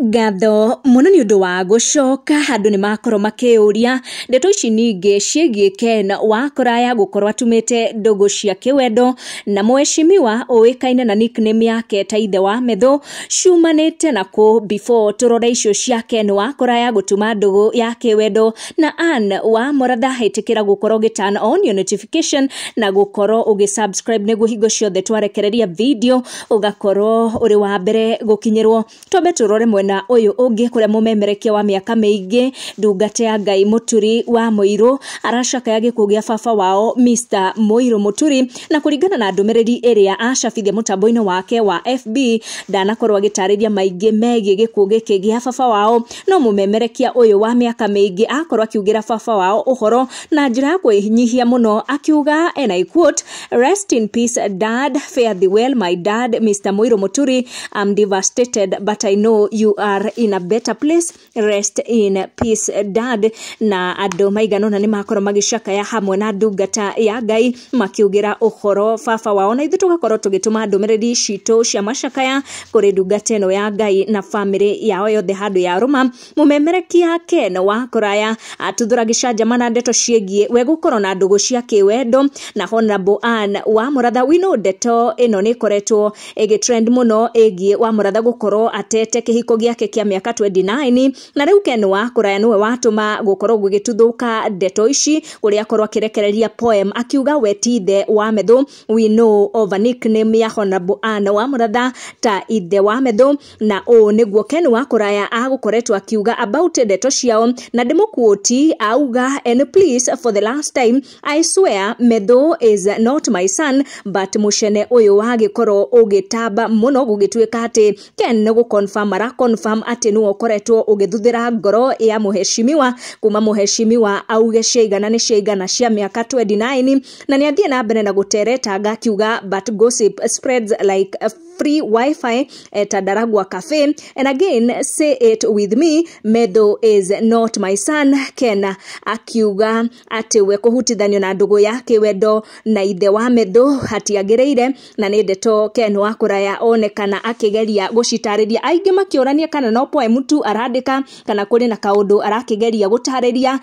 Ngatho muno ni undu wa gucoka andu ni makorwo makiuria ndeto ici ningi ciegie Ken wa Kuraya gukorwo atumite ndugu cia kiwendo na mheshimiwa uikaine na nickname yake ta ithe wa metho ciumanite nako before turora icio cia Ken wa Kuraya gutuma ndugu ya kiwendo na Anne wa Muratha hitikira gukorwo giturn on your notification na gukorwo ugisubscribe niguo hingo ciothe twarekereria video ugakorwo uri wa mbere gukinyirwo tobe turore mwena uyu ungi kuria mumemerekia wa miaka mingi ndungate ya Ngai Muturi wa Muiru aracakaya gikuo gia baba wao Mr Muiru Muturi na kuringana na ndumiriri iria acabithia mutambo-ini wake wa FB ndanakorwo agitariria maingi megie gikuo giki gia baba wao no mumemerekia uyu wa miaka mingi akorwo akiugira baba wao uhoro na njira ya kwinyihia muno akiuga and I quote, "Rest in peace dad, fare thee well my dad Mr Muiru Muturi, I'm devastated but I know you are in a better place, rest in peace dad." Na andu maiganona ni makorwo magicakaya hamwe na ndungata ya Ngai makiugira uhoro baba wao na ithu tugakorwo tugituma ndumiriri citu cia macakaya kuri ndungata ino ya Ngai na family yao yothe handu ya ruma mumemerekia Ken wa Kuraya atuthura gicanjamana ndeto ciegie we gukorwo na ndugu cia kiwendo na Honorable Anne wa Muratha. We know ndeto ino ni koretwo igitrend muno egie wa Muratha gukorwo atete kihiko giake kia miaka 29 na riu Ken wa Kuraya niwe watuma gukorwo gugituthuka ndeto ici uria akorwo akirekereria poem akiuga we tithe wa metho. We know of a nickname ya Honorable Anne wa Muratha ta ithe wa metho na niguo Ken wa Kuraya agukoretwo akiuga about ndeto ciao na ndimukuoti auga, "And please for the last time I swear metho is not my son but mushene uyu wagikorwo ugitamba muno gugituika ati Ken no confirm ati nuo koretwo ugithuthira ngoro ya muheshimiwa kuma muheshimiwa auge ciigana ni ciigana cia miaka 29 na ni athie na mbere na gutereta akiuga but gossip spreads like a free wifi at Daragwa Cafe and again say it with me, metho is not my son." Ken akiuga ati we kuhutithanio na ndugu yake wendo na ithe wa metho hatiagireire na ni ndeto Ken wa Kuraya onekana akigeria gucitariria aingi makiorania kana no poem tu arandika kana kuri na kaundu arakigeria gutariria